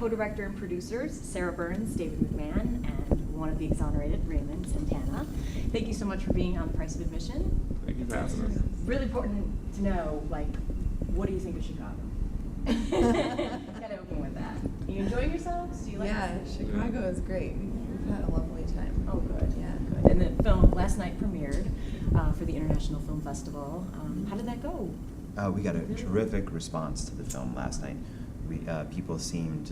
co-director and producers, Sarah Burns, David McMahon, and one of the exonerated, Raymond, Santana. Thank you so much for being on The Price of Admission. Thank you for having us. Really important to know, like, what do you think of Chicago? Gotta open with that. Are you enjoying yourselves? Do you like it? Chicago is great. We've had a lovely time. Oh, good. Yeah, good. And the film last night premiered for the International Film Festival. How did that go? We got a terrific response to the film last night. People seemed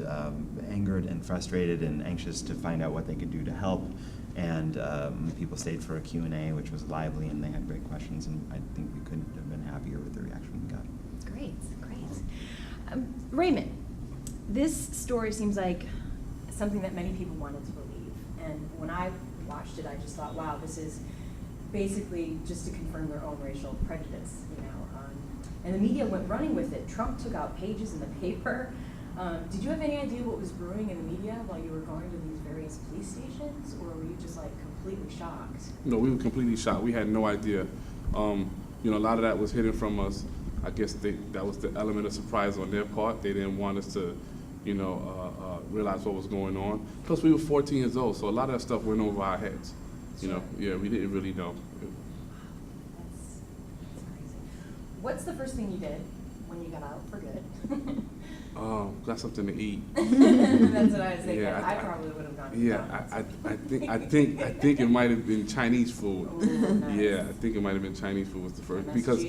angered and frustrated and anxious to find out what they could do to help. And people stayed for a Q&A, which was lively, and they had great questions. And I think we couldn't have been happier with the reaction we got. Great, great. Raymond, this story seems like something that many people wanted to believe. And when I watched it, I just thought, wow, this is basically just to confirm their own racial prejudice, you know. And the media went running with it. Trump took out pages in the paper. Did you have any idea what was brewing in the media while you were going to these various police stations, or were you just like completely shocked? No, we were completely shocked. We had no idea. A lot of that was hidden from us. I guess that was the element of surprise on their part. They didn't want us to, realize what was going on. Plus, we were 14 years old, so a lot of that stuff went over our heads. Sure. We didn't really know. That's crazy. What's the first thing you did when you got out for good? Got something to eat. That's what I was thinking. Yeah, I probably would have gone to McDonald's. I think it might have been Chinese food. Ooh, nice. Yeah, I think it might have been Chinese food was the first MSG. because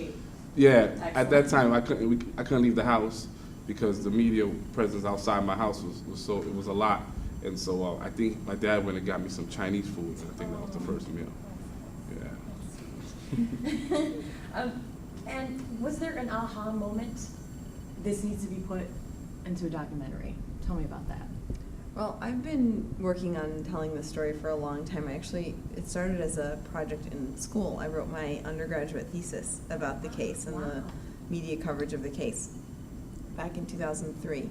Excellent. at that time I couldn't leave the house because the media presence outside my house was a lot, and so I think my dad went and got me some Chinese food, and I think that was the first meal. Yeah. And was there an aha moment? This needs to be put into a documentary. Tell me about that. Well, I've been working on telling this story for a long time. It started as a project in school. I wrote my undergraduate thesis about the case and the media coverage of the case back in 2003.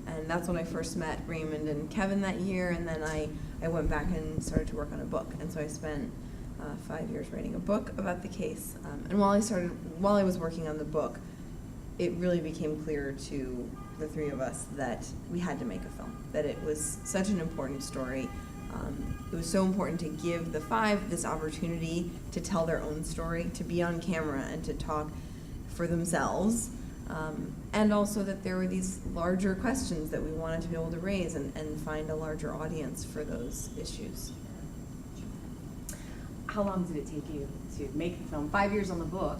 And that's when I first met Raymond and Kevin that year, and then I went back and started to work on a book. And so I spent 5 years writing a book about the case. And while I was working on the book, it really became clear to the three of us that we had to make a film, that it was such an important story. It was so important to give the five this opportunity to tell their own story, to be on camera and to talk for themselves, and also that there were these larger questions that we wanted to be able to raise and find a larger audience for those issues. How long did it take you to make the film? 5 years on the book,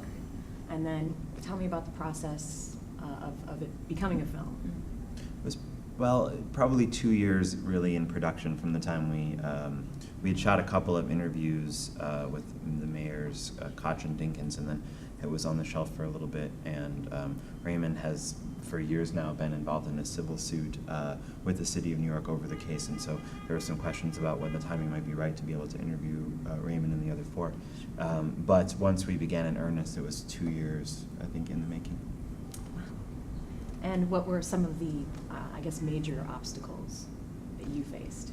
and then tell me about the process of it becoming a film. It was, probably 2 years really in production from the time we had shot a couple of interviews with the mayors, Koch and Dinkins, and then it was on the shelf for a little bit. And Raymond has, for years now, been involved in a civil suit with the city of New York over the case, and so there were some questions about when the timing might be right to be able to interview Raymond and the other four. But once we began in earnest, it was 2 years, I think, in the making. And what were some of the, major obstacles that you faced?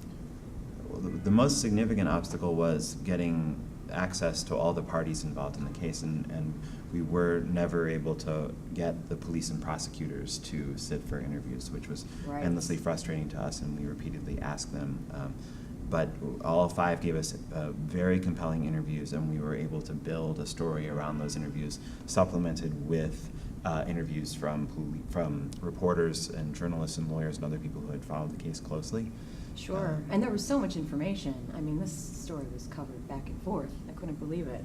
Well, the most significant obstacle was getting access to all the parties involved in the case, and we were never able to get the police and prosecutors to sit for interviews, which was endlessly frustrating to us, and we repeatedly asked them. But all five gave us very compelling interviews, and we were able to build a story around those interviews, supplemented with interviews from reporters and journalists and lawyers and other people who had followed the case closely. Sure, and there was so much information. I mean, this story was covered back and forth. I couldn't believe it.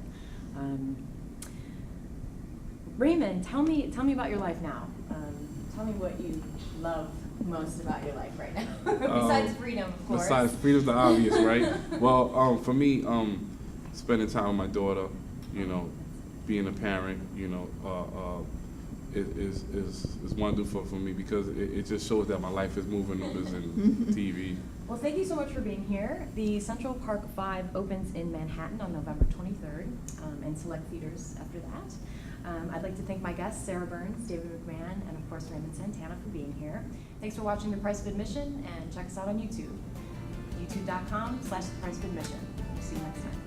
Raymond, tell me about your life now. Tell me what you love most about your life right now, besides freedom, of course. Besides freedom's the obvious, right? Well, for me, spending time with my daughter, being a parent, is wonderful for me because it just shows that my life is moving other than TV. Well, thank you so much for being here. The Central Park 5 opens in Manhattan on November 23rd, and select theaters after that. I'd like to thank my guests, Sarah Burns, David McMahon, and of course Raymond Santana for being here. Thanks for watching The Price of Admission, and check us out on YouTube, youtube.com/thepriceofadmission. See you next time.